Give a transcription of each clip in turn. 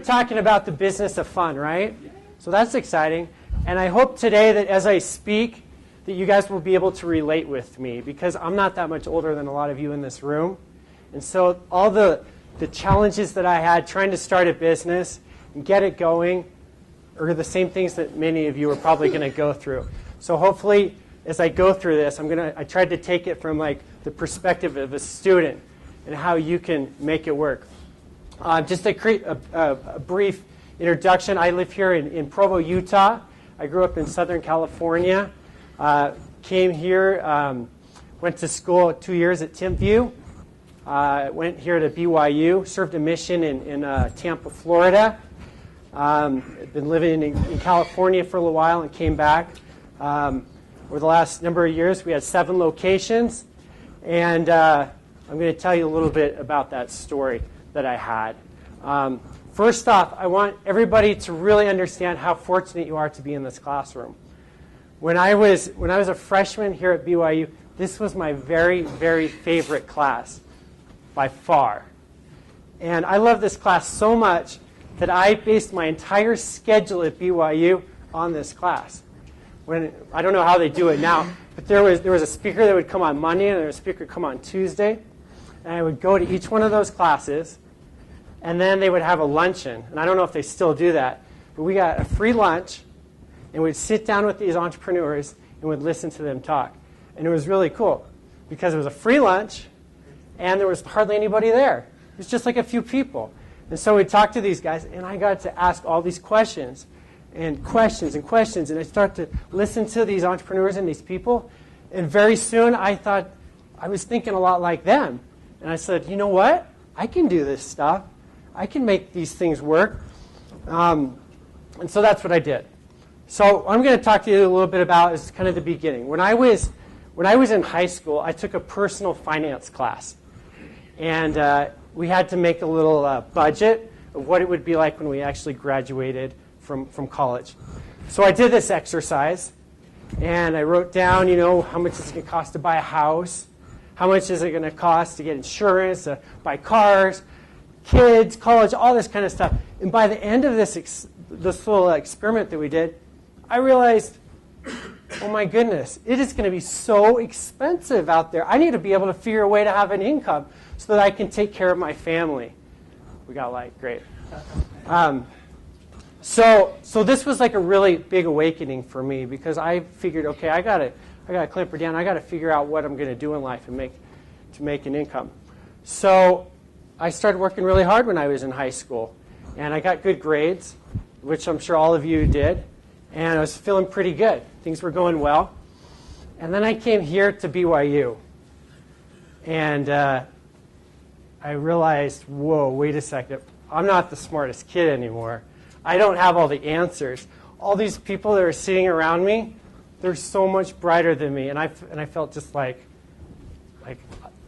talking about the business of fun, right? So that's exciting. And I hope today that as I speak, that you guys will be able to relate with me, because I'm not that much older than a lot of you in this room. And so all the challenges that I had trying to start a business and get it going are the same things that many of you are probably going to go through. So hopefully, as I go through this, I tried to take it from like the perspective of a student and how you can make it work. Just a brief introduction. I live here in Provo, Utah. I grew up in Southern California. Came here, went to school 2 years at Timpview. Went here to BYU, served a mission in Tampa, Florida. Been living in California for a little while and came back. Over the last number of years, we had 7 locations. And I'm going to tell you a little bit about that story that I had. First off, I want everybody to really understand how fortunate you are to be in this classroom. When I was a freshman here at BYU, this was my very, very favorite class by far. And I love this class so much that I based my entire schedule at BYU on this class. I don't know how they do it now, but there was a speaker that would come on Monday and there was a speaker that would come on Tuesday. And I would go to each one of those classes, and then they would have a luncheon. And I don't know if they still do that, but we got a free lunch, and we'd sit down with these entrepreneurs and would listen to them talk. And it was really cool because it was a free lunch, and there was hardly anybody there. It was just like a few people. And so we'd talk to these guys, and I got to ask all these questions and questions and questions. And I start to listen to these entrepreneurs and these people. And very soon I thought I was thinking a lot like them. And I said, you know what? I can do this stuff. I can make these things work. And so that's what I did. So what I'm going to talk to you a little bit about is kind of the beginning. When I was in high school, I took a personal finance class. And we had to make a little budget of what it would be like when we actually graduated from college. So I did this exercise, and I wrote down, how much is it going to cost to buy a house? How much is it going to cost to get insurance, to buy cars, kids, college, all this kind of stuff. And by the end of this little experiment that we did, I realized, oh my goodness, it is going to be so expensive out there. I need to be able to figure a way to have an income so that I can take care of my family. We got light, great. So this was like a really big awakening for me because I figured, okay, I gotta clamp her down. I gotta figure out what I'm gonna do in life and make an income. So I started working really hard when I was in high school, and I got good grades, which I'm sure all of you did, and I was feeling pretty good. Things were going well. And then I came here to BYU, and I realized, whoa, wait a second. I'm not the smartest kid anymore. I don't have all the answers. All these people that are sitting around me, they're so much brighter than me, and I felt just like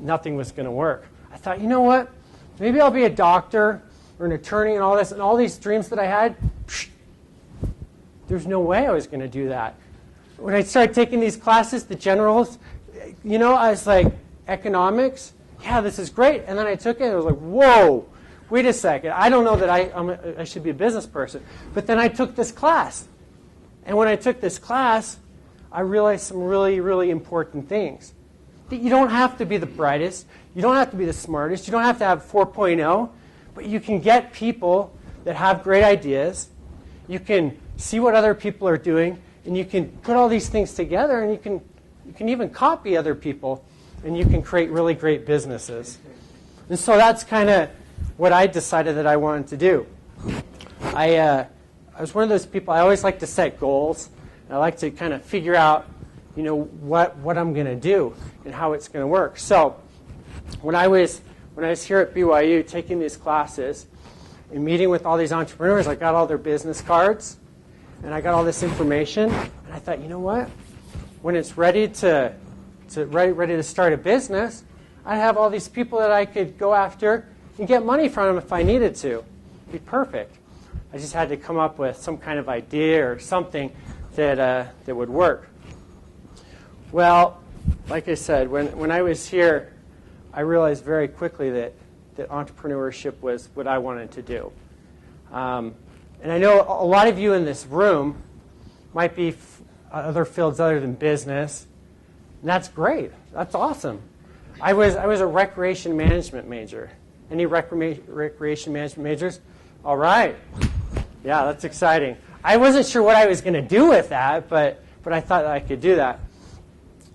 nothing was going to work. I thought, you know what? Maybe I'll be a doctor or an attorney and all this, and all these dreams that I had, there's no way I was going to do that. When I started taking these classes, the generals, I was like, economics? Yeah, this is great. And then I took it, and I was like, whoa, wait a second. I don't know that I should be a business person. But then I took this class. And when I took this class, I realized some really, really important things. That you don't have to be the brightest. You don't have to be the smartest. You don't have to have 4.0. But you can get people that have great ideas. You can see what other people are doing. And you can put all these things together. And you can even copy other people. And you can create really great businesses. And so that's kind of what I decided that I wanted to do. I was one of those people, I always like to set goals. And I like to kind of figure out, what I'm going to do and how it's going to work. So when I was here at BYU taking these classes and meeting with all these entrepreneurs, I got all their business cards and I got all this information. And I thought, you know what? When it's ready to start a business, I have all these people that I could go after and get money from them if I needed to. It'd be perfect. I just had to come up with some kind of idea or something that would work. Well, like I said, when I was here, I realized very quickly that entrepreneurship was what I wanted to do. And I know a lot of you in this room might be other fields other than business. And that's great. That's awesome. I was a recreation management major. Any recreation management majors? All right. Yeah, that's exciting. I wasn't sure what I was going to do with that, but I thought that I could do that.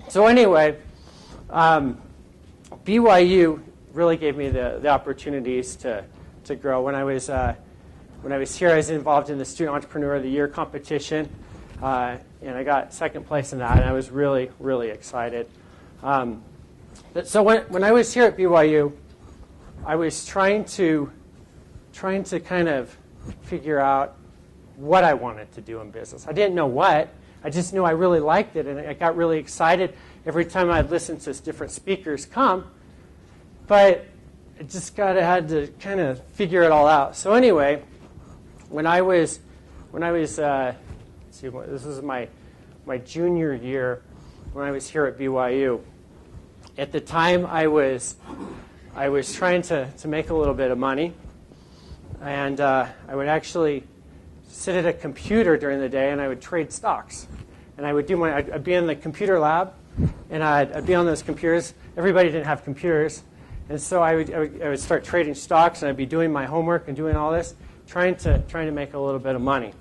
So anyway, BYU really gave me the opportunities to grow. When I was here, I was involved in the Student Entrepreneur of the Year competition, and I got second place in that, and I was really, really excited. So when I was here at BYU, I was trying to kind of figure out what I wanted to do in business. I didn't know what. I just knew I really liked it, and I got really excited every time I'd listen to different speakers come. But I just had to kind of figure it all out. So anyway, when I was let's see, this is my junior year when I was here at BYU. At the time, I was trying to make a little bit of money, and I would actually sit at a computer during the day, and I would trade stocks. And I'd be in the computer lab, and I'd be on those computers. Everybody didn't have computers, and so I would start trading stocks, and I'd be doing my homework and doing all this, trying to make a little bit of money.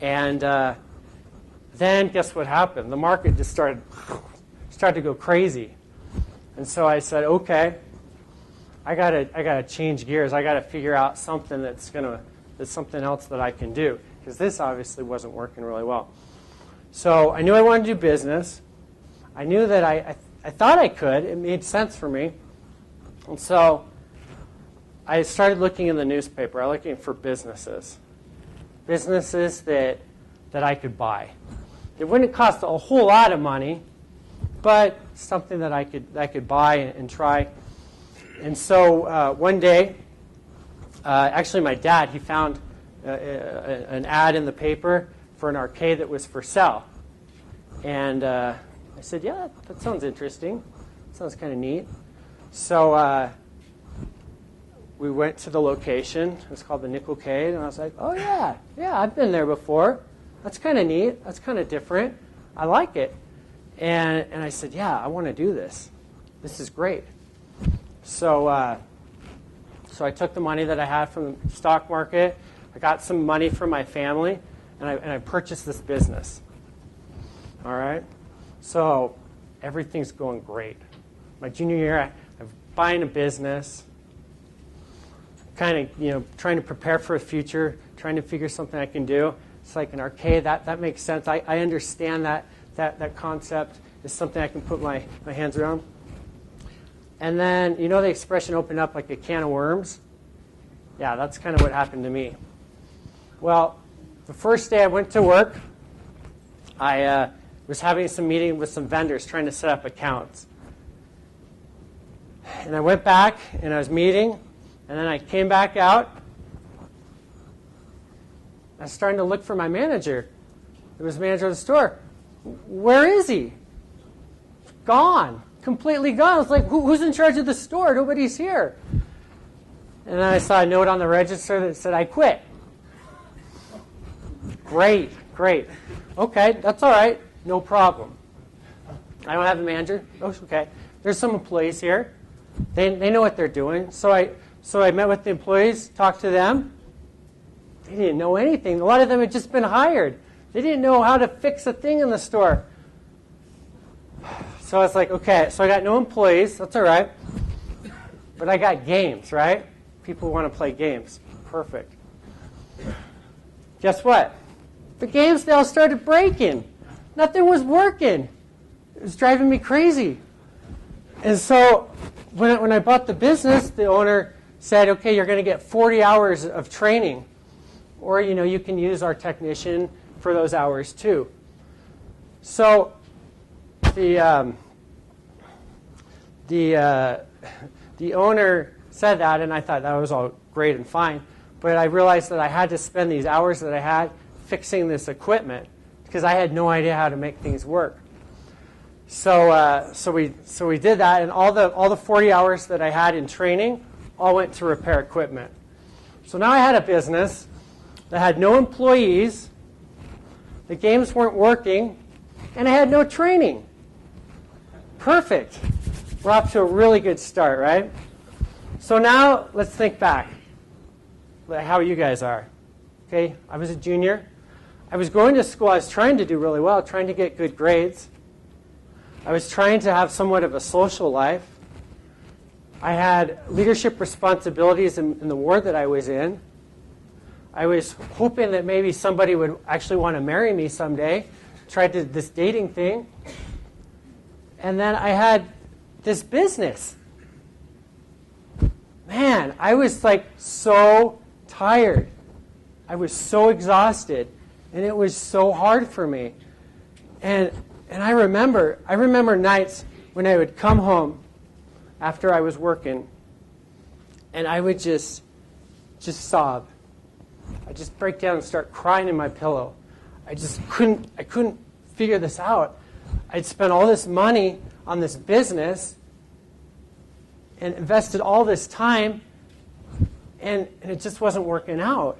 And then guess what happened? The market just started to go crazy, and so I said, okay, I gotta change gears. I gotta figure out something that's something else that I can do, because this obviously wasn't working really well. So I knew I wanted to do business. I knew that I thought I could. It made sense for me. And so I started looking in the newspaper. I was looking for businesses that I could buy. It wouldn't cost a whole lot of money, but something that I could buy and try. And so one day, actually my dad, he found an ad in the paper for an arcade that was for sale. And I said, yeah, that sounds interesting. Sounds kind of neat. So we went to the location. It was called the Nickelcade. And I was like, oh, yeah, I've been there before. That's kind of neat. That's kind of different. I like it. And I said, yeah, I want to do this. This is great. So I took the money that I had from the stock market. I got some money from my family, and I purchased this business. All right? So everything's going great. My junior year, I'm buying a business, kind of trying to prepare for a future, trying to figure something I can do. It's like an arcade. That makes sense. I understand that concept is something I can put my hands around. And then, the expression open up like a can of worms? Yeah, that's kind of what happened to me. Well, the first day I went to work, I was having some meeting with some vendors trying to set up accounts. And I went back, and I was meeting, and then I came back out. I was starting to look for my manager. It was the manager of the store. Where is he? Gone. Completely gone. I was like, who's in charge of the store? Nobody's here. And then I saw a note on the register that said, I quit. Great. Okay, that's all right. No problem. I don't have a manager. Oh, okay. There's some employees here. They know what they're doing. So I met with the employees, talked to them. They didn't know anything. A lot of them had just been hired. They didn't know how to fix a thing in the store. So I was like, okay, so I got no employees. That's all right. But I got games, right? People want to play games. Perfect. Guess what? The games, they all started breaking. Nothing was working. It was driving me crazy. And so when I bought the business, the owner said, okay, you're going to get 40 hours of training. Or, you can use our technician for those hours too. So the owner said that, and I thought that was all great and fine. But I realized that I had to spend these hours that I had fixing this equipment because I had no idea how to make things work. So we did that, and all the 40 hours that I had in training all went to repair equipment. So now I had a business that had no employees, the games weren't working, and I had no training. Perfect. We're off to a really good start, right? So now let's think back how you guys are. Okay, I was a junior. I was going to school. I was trying to do really well, trying to get good grades. I was trying to have somewhat of a social life. I had leadership responsibilities in the ward that I was in. I was hoping that maybe somebody would actually want to marry me someday. Tried this dating thing. And then I had this business. Man, I was like so tired. I was so exhausted. And it was so hard for me. And I remember nights when I would come home after I was working, and I would just sob. I'd just break down and start crying in my pillow. I couldn't figure this out. I'd spent all this money on this business and invested all this time, and it just wasn't working out.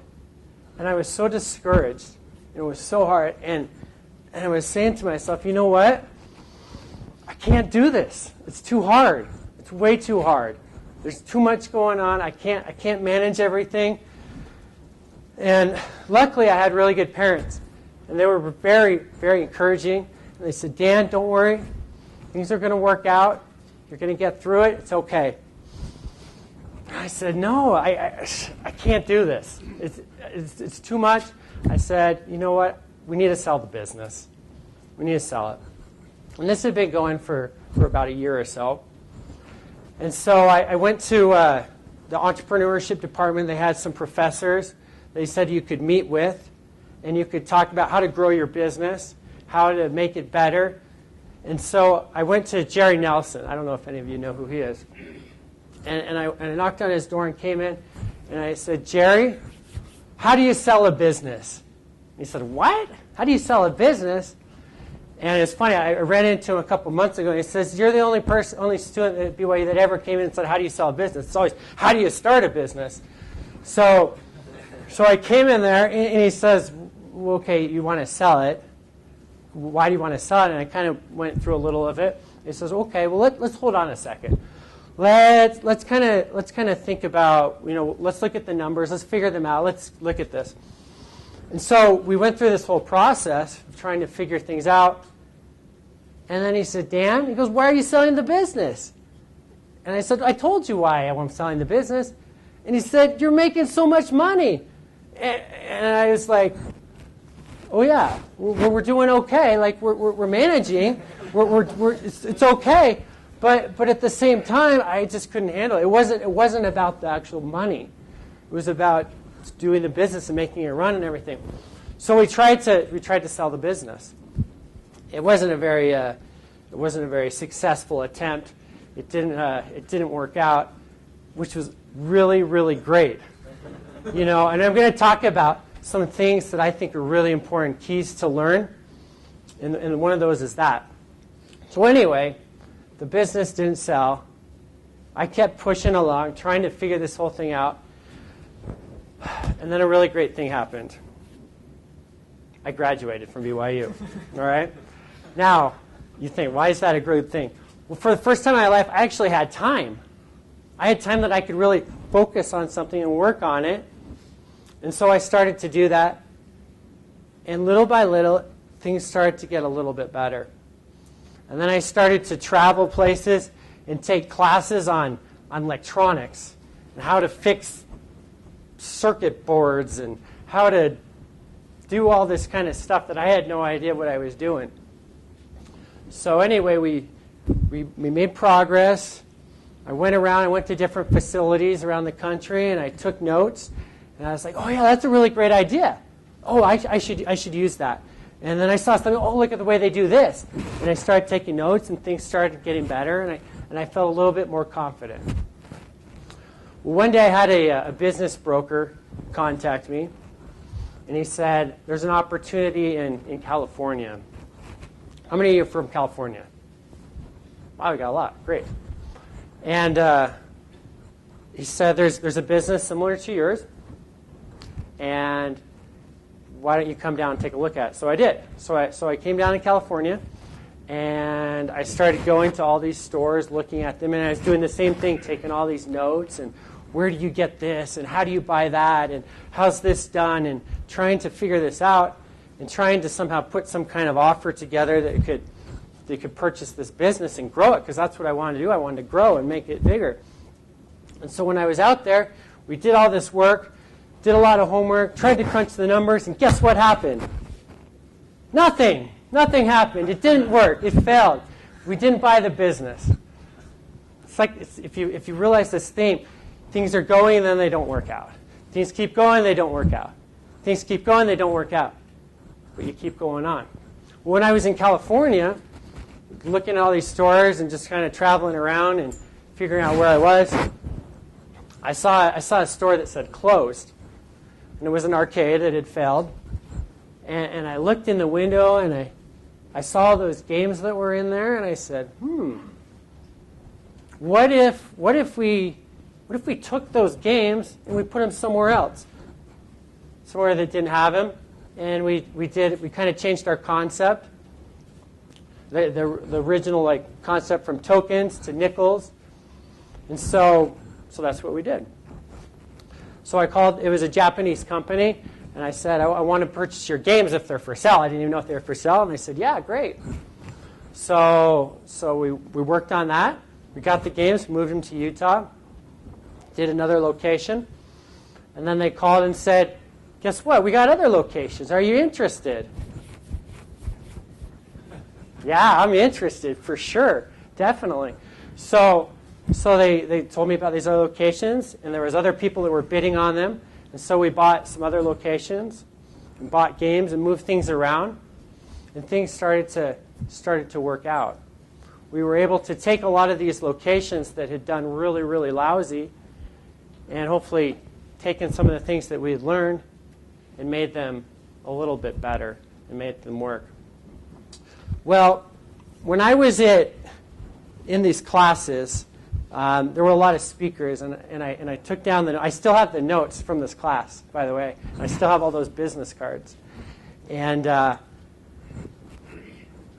And I was so discouraged. It was so hard. And I was saying to myself, you know what? I can't do this. It's too hard. It's way too hard. There's too much going on. I can't manage everything. And luckily, I had really good parents. And they were very, very encouraging. And they said, Dan, don't worry. Things are going to work out. You're going to get through it. It's okay. I said, no, I can't do this. It's too much. I said, you know what? We need to sell the business. We need to sell it. And this had been going for about a year or so. And so I went to the entrepreneurship department. They had some professors they said you could meet with, and you could talk about how to grow your business, how to make it better. And so I went to Jerry Nelson. I don't know if any of you know who he is. And I knocked on his door and came in, and I said, Jerry, how do you sell a business? He said, what? How do you sell a business? And it's funny, I ran into him a couple months ago, and he says, you're the only student at BYU that ever came in and said, how do you sell a business? It's always, how do you start a business? So I came in there, and he says, well, okay, you want to sell it. Why do you want to sell it? And I kind of went through a little of it. He says, okay, well, let's hold on a second. Let's kind of think about, let's look at the numbers. Let's figure them out. Let's look at this. And so we went through this whole process of trying to figure things out. And then he said, Dan, he goes, why are you selling the business? And I said, I told you why I'm selling the business. And he said, you're making so much money. And I was like, oh yeah, we're doing okay. Like we're managing. It's okay. But at the same time, I just couldn't handle it. It wasn't about the actual money. It was about doing the business and making it run and everything. So we tried to sell the business. It wasn't a very successful attempt. It didn't work out, which was really, really great. And I'm going to talk about some things that I think are really important keys to learn, and one of those is that. So anyway, the business didn't sell. I kept pushing along, trying to figure this whole thing out. And then a really great thing happened. I graduated from BYU. All right? Now, you think, why is that a good thing? Well, for the first time in my life, I actually had time. I had time that I could really focus on something and work on it. And so I started to do that. And little by little, things started to get a little bit better. And then I started to travel places and take classes on electronics and how to fix circuit boards and how to do all this kind of stuff that I had no idea what I was doing. So anyway, we made progress. I went to different facilities around the country, and I took notes. And I was like, oh yeah, that's a really great idea. Oh, I should use that. And then I saw something, oh, look at the way they do this. And I started taking notes, and things started getting better, and I felt a little bit more confident. Well, one day I had a business broker contact me, and he said, there's an opportunity in California. How many of you are from California? Wow, we got a lot. Great. And he said, there's a business similar to yours. and why don't you come down and take a look at it? So I did. So I came down to California, and I started going to all these stores, looking at them, and I was doing the same thing, taking all these notes, and where do you get this, and how do you buy that, and how's this done, and trying to figure this out, and trying to somehow put some kind of offer together that they could purchase this business and grow it, because that's what I wanted to do. I wanted to grow and make it bigger. And so when I was out there, we did all this work, did a lot of homework, tried to crunch the numbers, and guess what happened? Nothing. Nothing happened. It didn't work. It failed. We didn't buy the business. It's like if you realize this theme, things are going and then they don't work out. Things keep going, they don't work out. Things keep going, they don't work out. But you keep going on. When I was in California, looking at all these stores and just kind of traveling around and figuring out where I was, I saw a store that said closed. And it was an arcade that had failed. And I looked in the window and I saw those games that were in there, and I said, what if we took those games and we put them somewhere else, somewhere that didn't have them, and we kind of changed our concept, the original concept from tokens to nickels, and so that's what we did. So I called. It was a Japanese company. And I said, I want to purchase your games if they're for sale. I didn't even know if they were for sale. And they said, yeah, great. So we worked on that. We got the games, moved them to Utah, did another location. And then they called and said, guess what? We got other locations. Are you interested? Yeah, I'm interested for sure. Definitely. So they told me about these other locations, and there was other people that were bidding on them. And so we bought some other locations and bought games and moved things around. And things started to work out. We were able to take a lot of these locations that had done really, really lousy and hopefully taken some of the things that we had learned and made them a little bit better and made them work. Well, when I was in these classes, there were a lot of speakers, and I took down I still have the notes from this class, by the way. I still have all those business cards. And I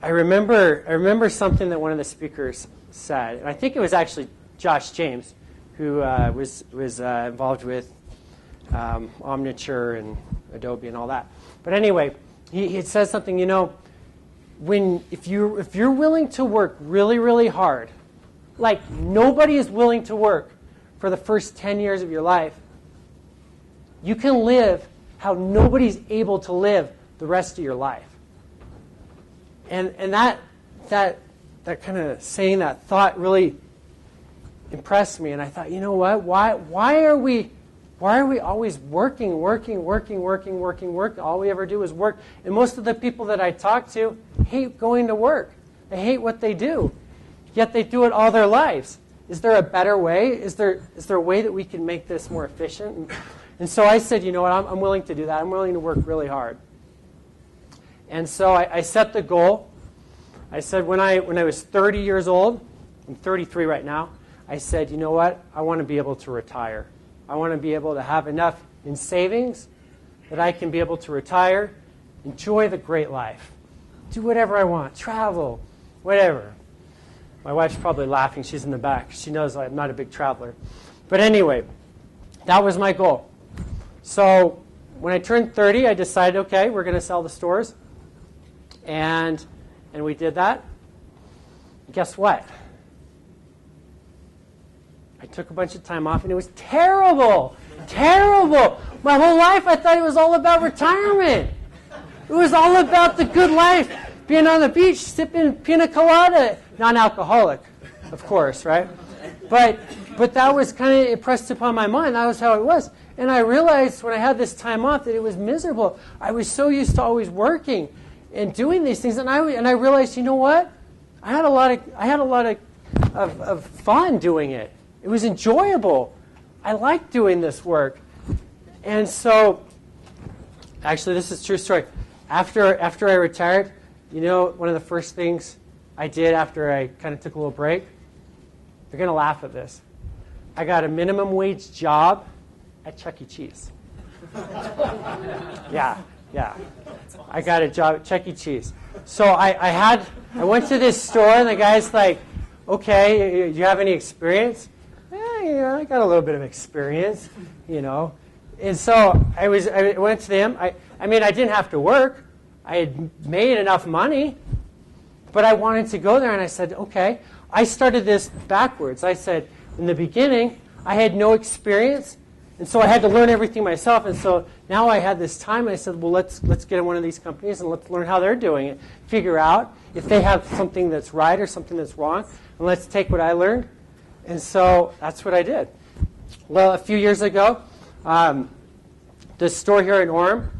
remember something that one of the speakers said, and I think it was actually Josh James, who was involved with Omniture and Adobe and all that. But anyway, he said something, if you're willing to work really, really hard, like nobody is willing to work for the first 10 years of your life, you can live how nobody's able to live the rest of your life. And that kind of saying, that thought really impressed me. And I thought, you know what? Why are we always working? All we ever do is work. And most of the people that I talk to hate going to work. They hate what they do. Yet they do it all their lives. Is there a better way? Is there a way that we can make this more efficient? And so I said, you know what, I'm willing to do that. I'm willing to work really hard. And so I set the goal. I said when I was 30 years old, I'm 33 right now, I said, you know what, I want to be able to retire. I want to be able to have enough in savings that I can be able to retire, enjoy the great life, do whatever I want, travel, whatever. My wife's probably laughing. She's in the back. She knows I'm not a big traveler. But anyway, that was my goal. So when I turned 30, I decided, okay, we're going to sell the stores. And we did that. Guess what? I took a bunch of time off, and it was terrible. Terrible. My whole life, I thought it was all about retirement. It was all about the good life. Being on the beach, sipping pina colada. Non-alcoholic, of course, right? But that was kind of impressed upon my mind. That was how it was. And I realized when I had this time off that it was miserable. I was so used to always working and doing these things. And I realized, you know what? I had a lot of fun doing it. It was enjoyable. I liked doing this work. And so, actually, this is a true story. After I retired, one of the first things I did after I kind of took a little break, you're going to laugh at this. I got a minimum wage job at Chuck E. Cheese. Yeah. I got a job at Chuck E. Cheese. So I went to this store, and the guy's like, okay, do you have any experience? Yeah, I got a little bit of experience, And so I went to him. I mean, I didn't have to work. I had made enough money, but I wanted to go there, and I said, okay. I started this backwards. I said, in the beginning, I had no experience, and so I had to learn everything myself. And so now I had this time, and I said, well, let's get in one of these companies and let's learn how they're doing it. Figure out if they have something that's right or something that's wrong, and let's take what I learned. And so that's what I did. Well, a few years ago, the store here in Orem,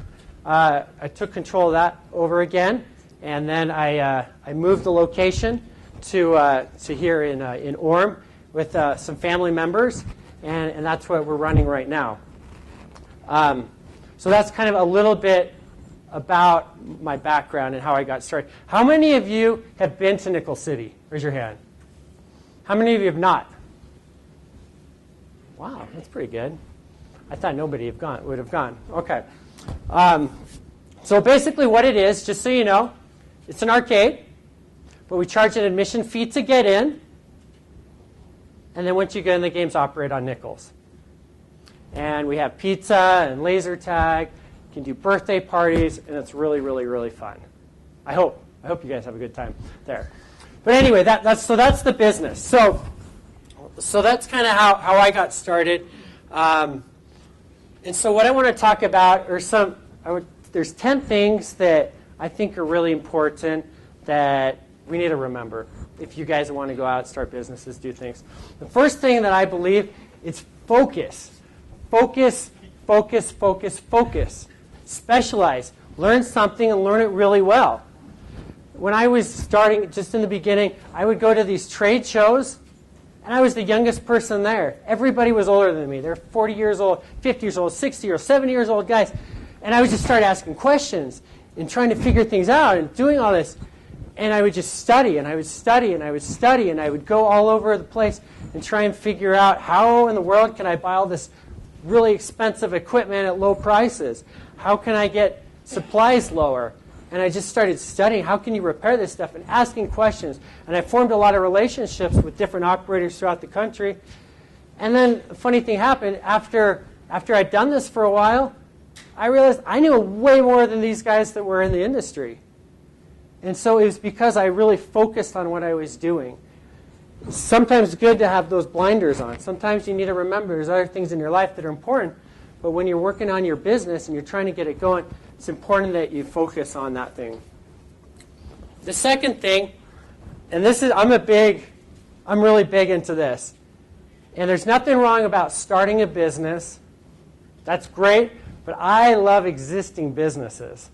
I took control of that over again, and then I moved the location to here in Orem with some family members, and that's what we're running right now. So that's kind of a little bit about my background and how I got started. How many of you have been to Nickel City? Raise your hand. How many of you have not? Wow, that's pretty good. I thought nobody would have gone. Okay. So basically what it is, just so you know, it's an arcade, but we charge an admission fee to get in, and then once you get in, the games operate on nickels. And we have pizza and laser tag. You can do birthday parties, and it's really, really, really fun. I hope you guys have a good time there. But anyway, that's the business. So that's kind of how I got started. And so what I want to talk about are there's 10 things that I think are really important that we need to remember if you guys want to go out, start businesses, do things. The first thing that I believe is focus. Focus, focus, focus, focus. Specialize. Learn something and learn it really well. When I was starting, just in the beginning, I would go to these trade shows, and I was the youngest person there. Everybody was older than me. They're 40 years old, 50 years old, 60 or 70 years old guys. And I would just start asking questions and trying to figure things out and doing all this. And I would just study, and I would study, and I would study, and I would go all over the place and try and figure out how in the world can I buy all this really expensive equipment at low prices? How can I get supplies lower? And I just started studying how can you repair this stuff and asking questions. And I formed a lot of relationships with different operators throughout the country. And then a funny thing happened. After I'd done this for a while, I realized I knew way more than these guys that were in the industry. And so it was because I really focused on what I was doing. It's sometimes good to have those blinders on. Sometimes you need to remember there's other things in your life that are important. But when you're working on your business and you're trying to get it going, it's important that you focus on that thing. The second thing, and this is, I'm really big into this. And there's nothing wrong about starting a business. That's great, but I love existing businesses.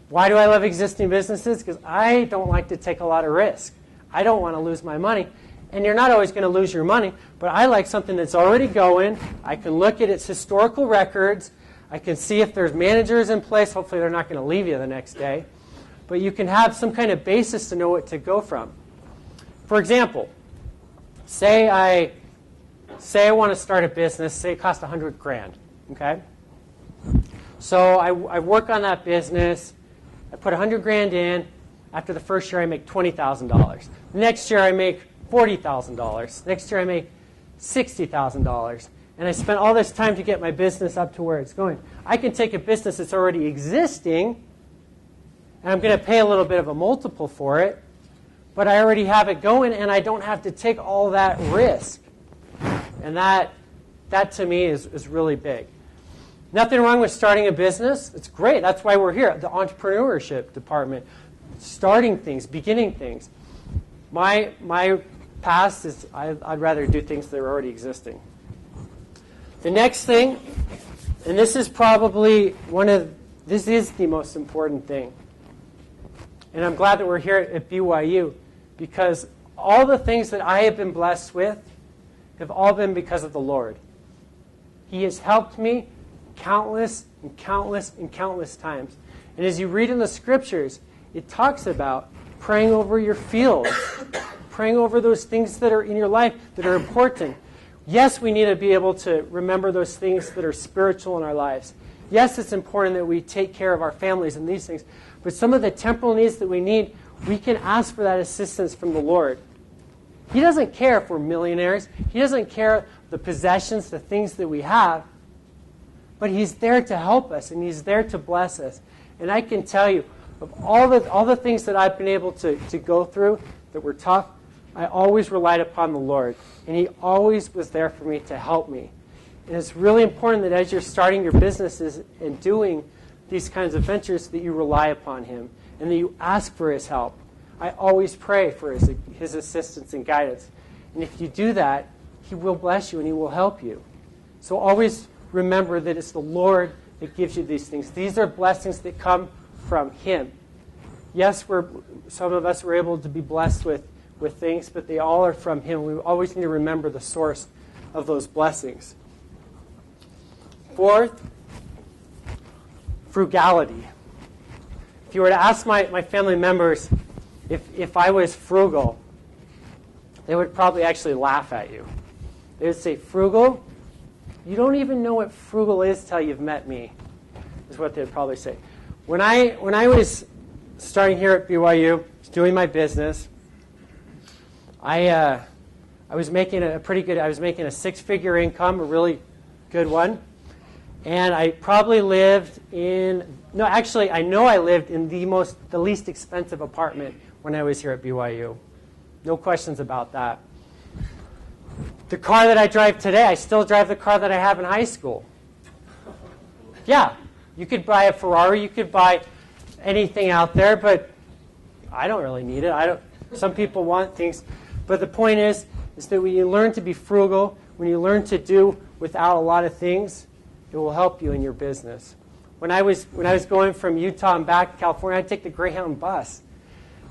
Why do I love existing businesses? Because I don't like to take a lot of risk. I don't want to lose my money. And you're not always going to lose your money, but I like something that's already going. I can look at its historical records. I can see if there's managers in place. Hopefully they're not going to leave you the next day. But you can have some kind of basis to know what to go from. For example, say I want to start a business. Say it costs $100,000. Okay? So I work on that business. I put $100,000 in. After the first year, I make $20,000. Next year, I make $40,000. Next year, I make $60,000. And I spent all this time to get my business up to where it's going. I can take a business that's already existing, and I'm going to pay a little bit of a multiple for it, but I already have it going, and I don't have to take all that risk. And that to me, is really big. Nothing wrong with starting a business. It's great. That's why we're here, the entrepreneurship department. Starting things, beginning things. My past is I'd rather do things that are already existing. The next thing, and this is probably this is the most important thing. And I'm glad that we're here at BYU because all the things that I have been blessed with have all been because of the Lord. He has helped me countless and countless and countless times. And as you read in the scriptures, it talks about praying over your fields, praying over those things that are in your life that are important. Yes, we need to be able to remember those things that are spiritual in our lives. Yes, it's important that we take care of our families and these things. But some of the temporal needs that we need, we can ask for that assistance from the Lord. He doesn't care if we're millionaires. He doesn't care the possessions, the things that we have. But He's there to help us, and He's there to bless us. And I can tell you, of all the things that I've been able to go through that were tough, I always relied upon the Lord. And He always was there for me to help me. And it's really important that as you're starting your businesses and doing these kinds of ventures, that you rely upon Him and that you ask for His help. I always pray for His assistance and guidance. And if you do that, He will bless you and He will help you. So always remember that it's the Lord that gives you these things. These are blessings that come from Him. Yes, some of us were able to be blessed with things, but they all are from Him. We always need to remember the source of those blessings. Fourth, frugality. If you were to ask my family members if I was frugal, they would probably actually laugh at you. They would say, frugal? You don't even know what frugal is till you've met me, is what they'd probably say. When I was starting here at BYU, doing my business, I was making I was making a six-figure income, a really good one. And I probably lived I know I lived in the least expensive apartment when I was here at BYU. No questions about that. The car that I drive today, I still drive the car that I have in high school. Yeah, you could buy a Ferrari, you could buy anything out there, but I don't really need it. Some people want things. But the point is that when you learn to be frugal, when you learn to do without a lot of things, it will help you in your business. When I was going from Utah and back to California, I'd take the Greyhound bus.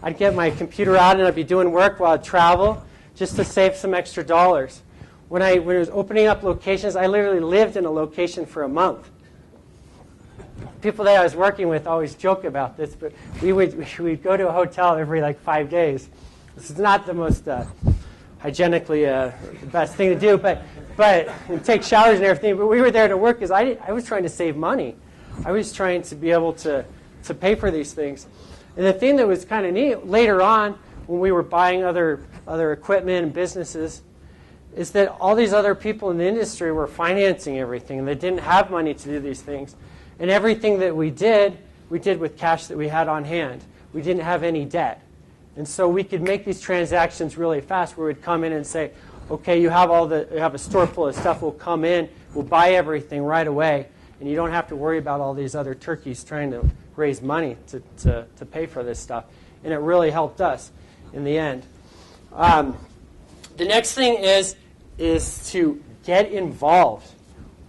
I'd get my computer out and I'd be doing work while I'd travel just to save some extra dollars. When I was opening up locations, I literally lived in a location for a month. People that I was working with always joke about this, but we'd go to a hotel every 5 days. This is not the most hygienically the best thing to do, but take showers and everything. But we were there to work because I was trying to save money. I was trying to be able to pay for these things. And the thing that was kind of neat later on, when we were buying other equipment and businesses, is that all these other people in the industry were financing everything, and they didn't have money to do these things. And everything that we did with cash that we had on hand. We didn't have any debt. And so we could make these transactions really fast, where we'd come in and say, okay, you have a store full of stuff, we'll come in, we'll buy everything right away, and you don't have to worry about all these other turkeys trying to raise money to pay for this stuff. And it really helped us in the end. The next thing is to get involved.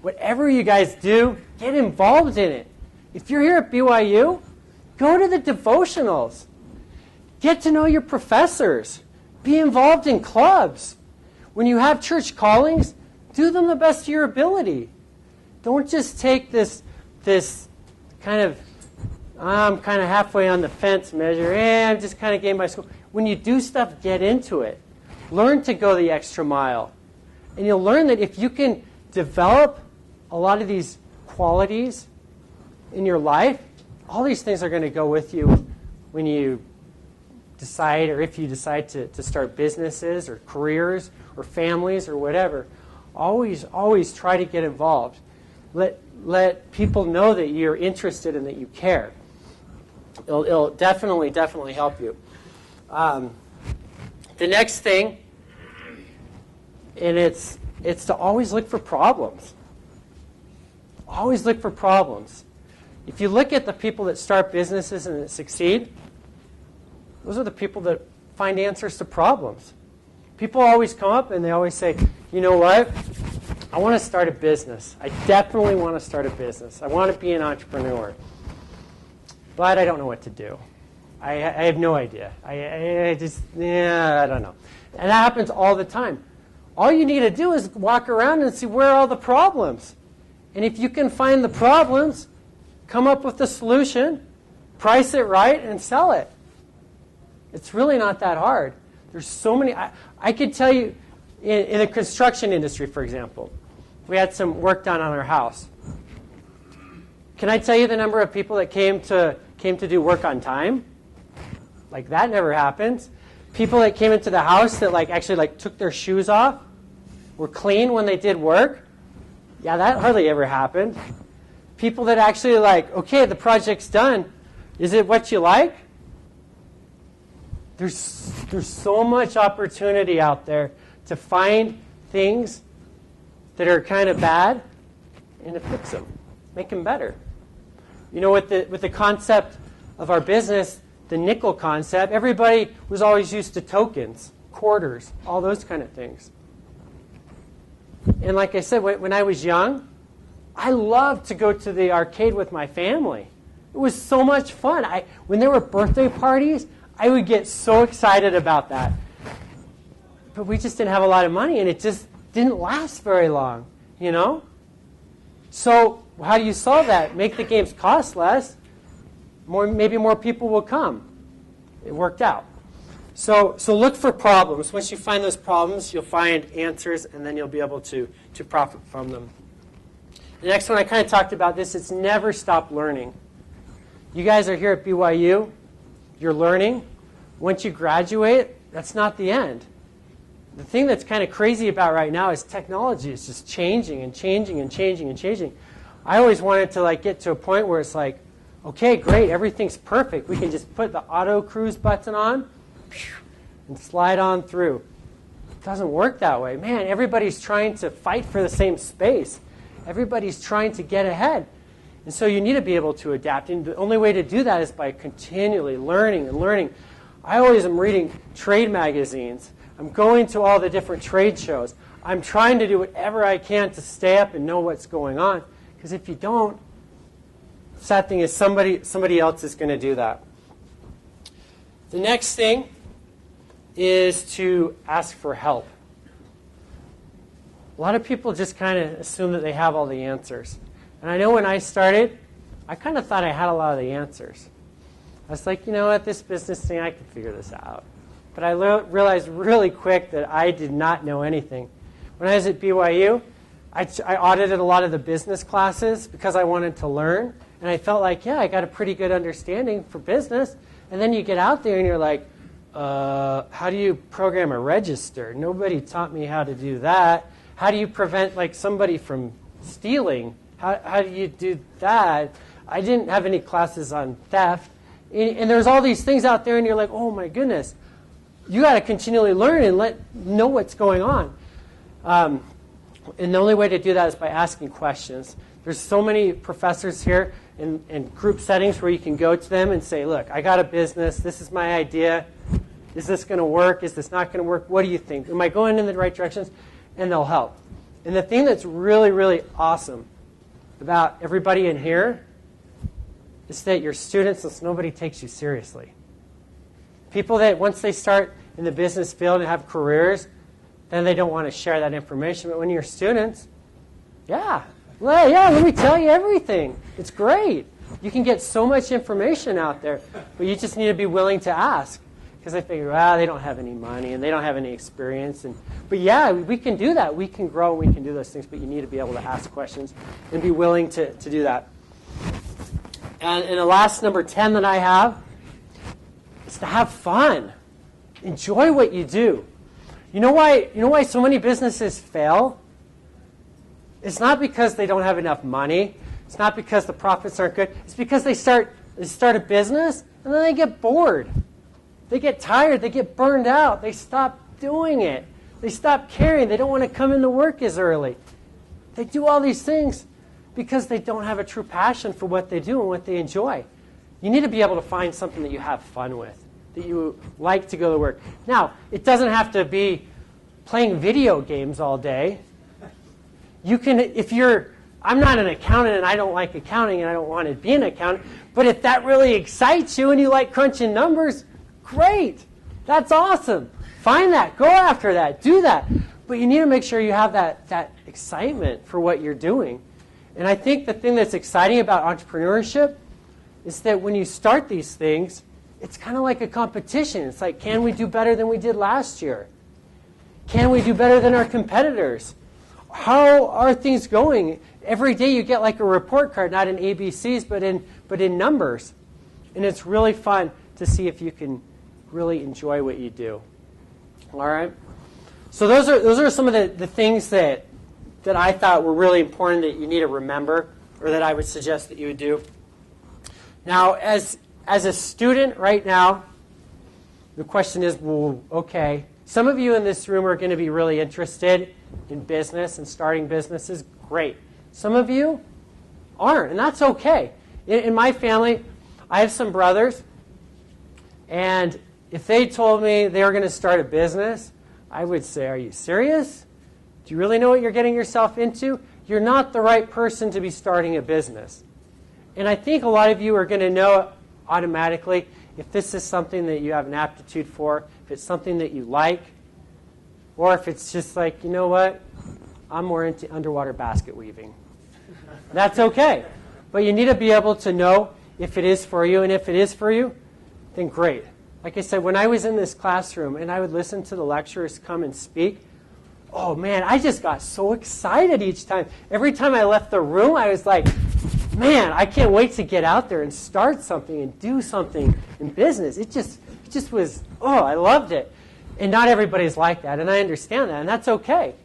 Whatever you guys do, get involved in it. If you're here at BYU, go to the devotionals. Get to know your professors. Be involved in clubs. When you have church callings, do them the best of your ability. Don't just take this kind of, I'm kind of halfway on the fence measure. I'm just kind of getting by school. When you do stuff, get into it. Learn to go the extra mile. And you'll learn that if you can develop a lot of these qualities in your life, all these things are going to go with you when you decide, or if you decide to start businesses or careers or families or whatever. Always try to get involved. Let people know that you're interested and that you care. It'll definitely help you. The next thing, and it's to always look for problems. Always look for problems. If you look at the people that start businesses and that succeed, those are the people that find answers to problems. People always come up and they always say, you know what? I want to start a business. I definitely want to start a business. I want to be an entrepreneur. But I don't know what to do. I have no idea. I don't know. And that happens all the time. All you need to do is walk around and see where are all the problems. And if you can find the problems, come up with the solution, price it right, and sell it. It's really not that hard. There's so many. I could tell you, In the construction industry, for example, we had some work done on our house. Can I tell you the number of people that came to do work on time? Like, that never happens. People that came into the house that actually took their shoes off, were clean when they did work. Yeah, that hardly ever happened. People that actually okay, the project's done. Is it what you like? There's so much opportunity out there to find things that are kind of bad and to fix them, make them better. You know, with the concept of our business, the nickel concept, everybody was always used to tokens, quarters, all those kind of things. And like I said, when I was young, I loved to go to the arcade with my family. It was so much fun. When there were birthday parties, I would get so excited about that. But we just didn't have a lot of money, and it just didn't last very long, you know? So how do you solve that? Make the games cost less. Maybe more people will come. It worked out. So look for problems. Once you find those problems, you'll find answers, and then you'll be able to profit from them. The next one, I kind of talked about this. It's never stop learning. You guys are here at BYU. You're learning. Once you graduate, that's not the end. The thing that's kind of crazy about right now is technology is just changing and changing and changing and changing. I always wanted to get to a point where it's okay, great, everything's perfect. We can just put the auto cruise button on and slide on through. It doesn't work that way. Man, everybody's trying to fight for the same space. Everybody's trying to get ahead. And so you need to be able to adapt. And the only way to do that is by continually learning and learning. I always am reading trade magazines. I'm going to all the different trade shows. I'm trying to do whatever I can to stay up and know what's going on. Because if you don't, the sad thing is somebody else is going to do that. The next thing is to ask for help. A lot of people just kind of assume that they have all the answers. And I know when I started, I kind of thought I had a lot of the answers. I was like, you know what, this business thing, I can figure this out. But I realized really quick that I did not know anything. When I was at BYU, I audited a lot of the business classes because I wanted to learn. And I felt like, yeah, I got a pretty good understanding for business. And then you get out there and you're like, how do you program a register? Nobody taught me how to do that. How do you prevent somebody from stealing? How do you do that? I didn't have any classes on theft. And there's all these things out there and you're like, oh my goodness. You got to continually learn and know what's going on. And the only way to do that is by asking questions. There's so many professors here in group settings where you can go to them and say, look, I got a business. This is my idea. Is this going to work? Is this not going to work? What do you think? Am I going in the right directions? And they'll help. And the thing that's really, really awesome about everybody in here is that your students, nobody takes you seriously. People that once they start in the business field and have careers, then they don't want to share that information. But when you're students, let me tell you everything. It's great. You can get so much information out there, but you just need to be willing to ask. Because I figure, they don't have any money and they don't have any experience. But yeah, we can do that. We can grow and we can do those things, but you need to be able to ask questions and be willing to do that. And the last number 10 that I have is to have fun. Enjoy what you do. You know why so many businesses fail? It's not because they don't have enough money. It's not because the profits aren't good. It's because they start a business and then they get bored. They get tired. They get burned out. They stop doing it. They stop caring. They don't want to come into work as early. They do all these things because they don't have a true passion for what they do and what they enjoy. You need to be able to find something that you have fun with, that you like to go to work. Now, it doesn't have to be playing video games all day. You can, I'm not an accountant and I don't like accounting and I don't want to be an accountant, but if that really excites you and you like crunching numbers, great. That's awesome. Find that. Go after that. Do that. But you need to make sure you have that excitement for what you're doing. And I think the thing that's exciting about entrepreneurship is that when you start these things, it's kind of like a competition. It's like, can we do better than we did last year? Can we do better than our competitors? How are things going? Every day you get like a report card, not in ABCs, but in numbers. And it's really fun to see if you can really enjoy what you do. All right? So those are some of the things that I thought were really important that you need to remember, or that I would suggest that you would do. Now, as a student right now, the question is, well, okay, some of you in this room are going to be really interested in business and starting businesses. Great. Some of you aren't, and that's okay. In my family, I have some brothers, and if they told me they were going to start a business, I would say, are you serious? Do you really know what you're getting yourself into? You're not the right person to be starting a business. And I think a lot of you are going to know automatically if this is something that you have an aptitude for, if it's something that you like, or if it's just like, you know what, I'm more into underwater basket weaving. That's okay. But you need to be able to know if it is for you, and if it is for you, then great. Like I said, when I was in this classroom and I would listen to the lecturers come and speak, oh man, I just got so excited each time. Every time I left the room, I was like, man, I can't wait to get out there and start something and do something in business. It just was, oh, I loved it. And not everybody's like that, and I understand that, and that's okay.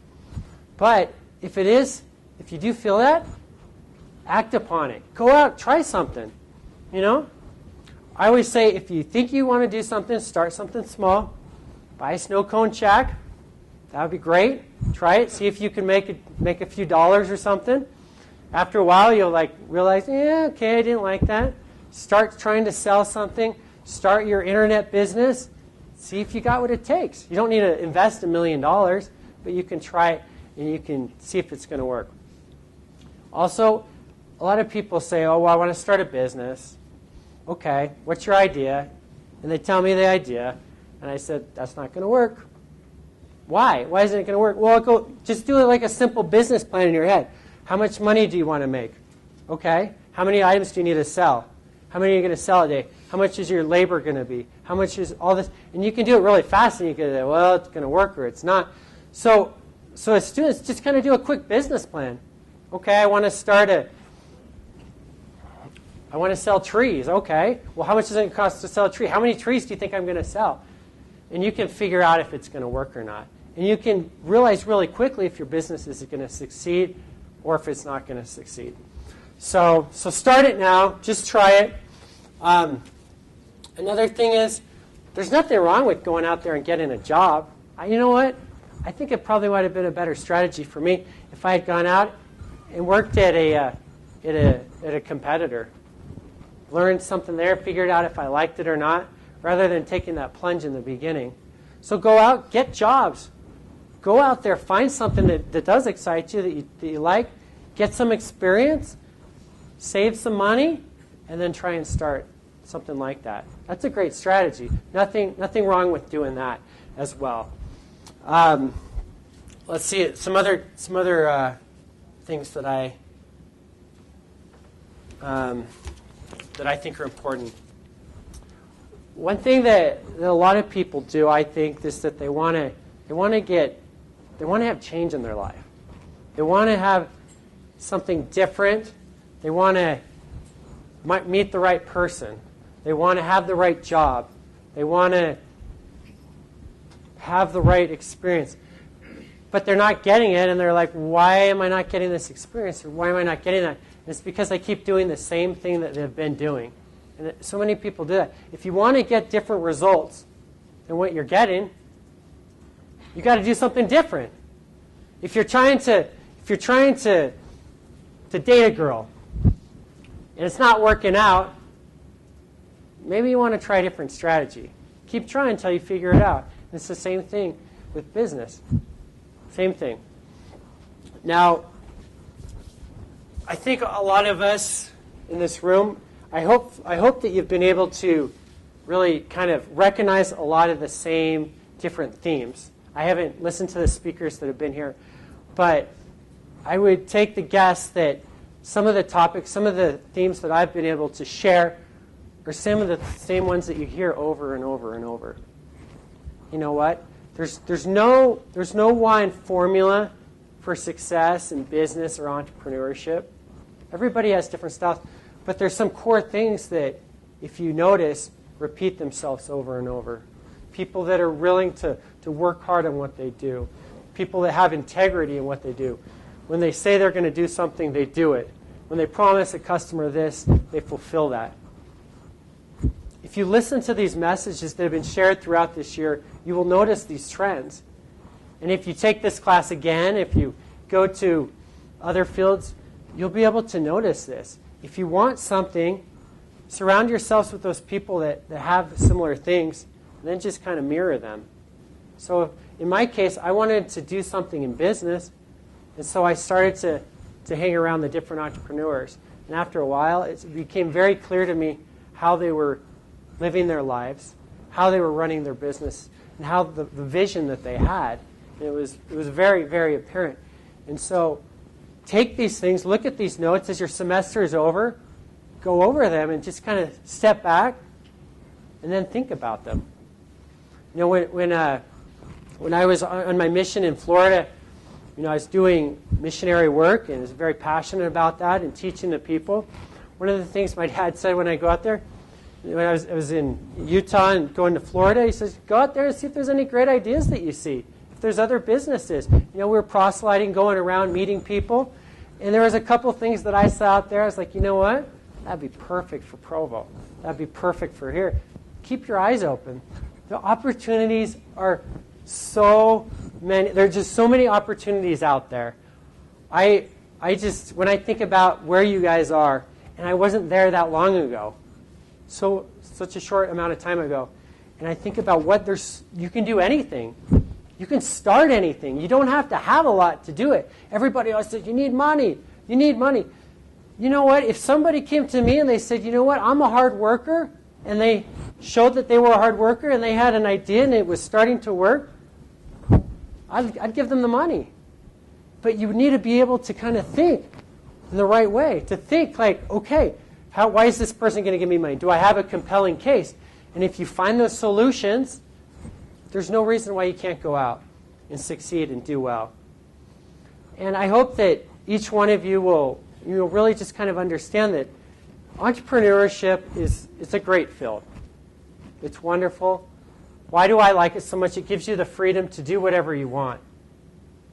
But if you do feel that, act upon it. Go out, try something, you know? I always say, if you think you want to do something, start something small. Buy a snow cone shack. That would be great. Try it. See if you can make a few dollars or something. After a while, you'll realize, yeah, okay, I didn't like that. Start trying to sell something. Start your internet business. See if you got what it takes. You don't need to invest $1 million, but you can try it and you can see if it's going to work. Also, a lot of people say, oh, well, I want to start a business. Okay, what's your idea? And they tell me the idea, and I said, that's not going to work. Why? Why isn't it going to work? Well, just do it like a simple business plan in your head. How much money do you want to make? Okay. How many items do you need to sell? How many are you going to sell a day? How much is your labor going to be? How much is all this? And you can do it really fast, and you can say, well, it's going to work or it's not. So as students, just kind of do a quick business plan. Okay, I want to sell trees. Okay. Well, how much does it cost to sell a tree? How many trees do you think I'm going to sell? And you can figure out if it's going to work or not. And you can realize really quickly if your business is going to succeed or if it's not going to succeed. So start it now. Just try it. Another thing is, there's nothing wrong with going out there and getting a job. You know what? I think it probably might have been a better strategy for me if I had gone out and worked at a competitor. Learned something there, figured out if I liked it or not, rather than taking that plunge in the beginning. So go out, get jobs. Go out there, find something that does excite you, that you like, get some experience, save some money, and then try and start something like that. That's a great strategy. Nothing wrong with doing that as well. Let's see some other things that I think are important. One thing that a lot of people do, I think, is that they want to have change in their life. They want to have something different. They want to meet the right person. They want to have the right job. They want to have the right experience. But they're not getting it, and they're like, why am I not getting this experience? Or why am I not getting that? And it's because I keep doing the same thing that they've been doing. And so many people do that. If you want to get different results than what you're getting, you got to do something different. If you're trying to date a girl and it's not working out, maybe you want to try a different strategy. Keep trying until you figure it out. And it's the same thing with business. Same thing. Now, I think a lot of us in this room, I hope that you've been able to really kind of recognize a lot of the same different themes. I haven't listened to the speakers that have been here, but I would take the guess that some of the topics, some of the themes that I've been able to share are some of the same ones that you hear over and over and over. You know what? There's no one formula for success in business or entrepreneurship. Everybody has different styles, but there's some core things that, if you notice, repeat themselves over and over. People that are willing to work hard on what they do. People that have integrity in what they do. When they say they're going to do something, they do it. When they promise a customer this, they fulfill that. If you listen to these messages that have been shared throughout this year, you will notice these trends. And if you take this class again, if you go to other fields, you'll be able to notice this. If you want something, surround yourselves with those people that have similar things, and then just kind of mirror them. So in my case, I wanted to do something in business, and so I started to hang around the different entrepreneurs. And after a while, it became very clear to me how they were living their lives, how they were running their business, and how the vision that they had. And it was very, very apparent. And so take these things, look at these notes as your semester is over, go over them and just kind of step back and then think about them. You know, when I was on my mission in Florida, I was doing missionary work and was very passionate about that and teaching the people. One of the things my dad said when I go out there, when I was in Utah and going to Florida, he says, go out there and see if there's any great ideas that you see. If there's other businesses. We were proselyting, going around, meeting people. And there was a couple things that I saw out there. I was like, you know what? That'd be perfect for Provo. That'd be perfect for here. Keep your eyes open. The opportunities are so many. There are just so many opportunities out there. I just, when I think about where you guys are, and I wasn't there that long ago, such a short amount of time ago, and I think about you can do anything. You can start anything. You don't have to have a lot to do it. Everybody always says, you need money. You need money. You know what? If somebody came to me and they said, you know what, I'm a hard worker, and they showed that they were a hard worker and they had an idea and it was starting to work, I'd give them the money. But you need to be able to kind of think in the right way. To think like, okay, why is this person going to give me money? Do I have a compelling case? And if you find those solutions, there's no reason why you can't go out and succeed and do well. And I hope that each one of you will really just kind of understand that entrepreneurship it's a great field. It's wonderful. Why do I like it so much? It gives you the freedom to do whatever you want.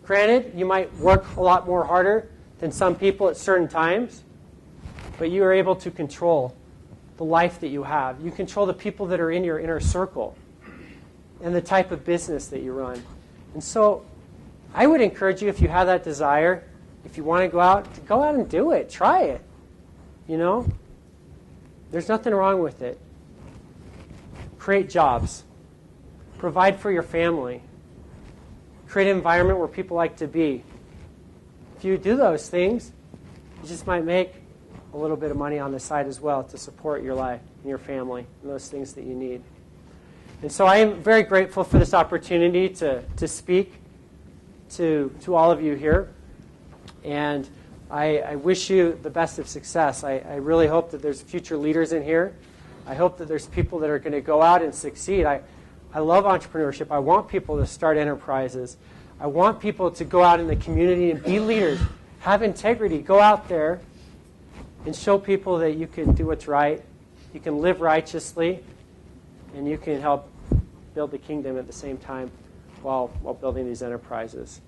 Granted, you might work a lot more harder than some people at certain times, but you are able to control the life that you have. You control the people that are in your inner circle and the type of business that you run. And so I would encourage you, if you have that desire, if you want to go out and do it. Try it. There's nothing wrong with it. Create jobs. Provide for your family. Create an environment where people like to be. If you do those things, you just might make a little bit of money on the side as well to support your life and your family and those things that you need. And so I am very grateful for this opportunity to speak to all of you here. And I wish you the best of success. I really hope that there's future leaders in here. I hope that there's people that are going to go out and succeed. I love entrepreneurship. I want people to start enterprises. I want people to go out in the community and be leaders, have integrity, go out there and show people that you can do what's right, you can live righteously, and you can help build the kingdom at the same time while building these enterprises.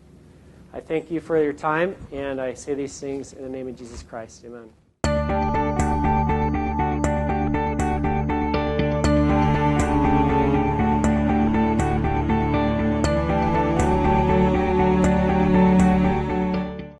I thank you for your time, and I say these things in the name of Jesus Christ. Amen.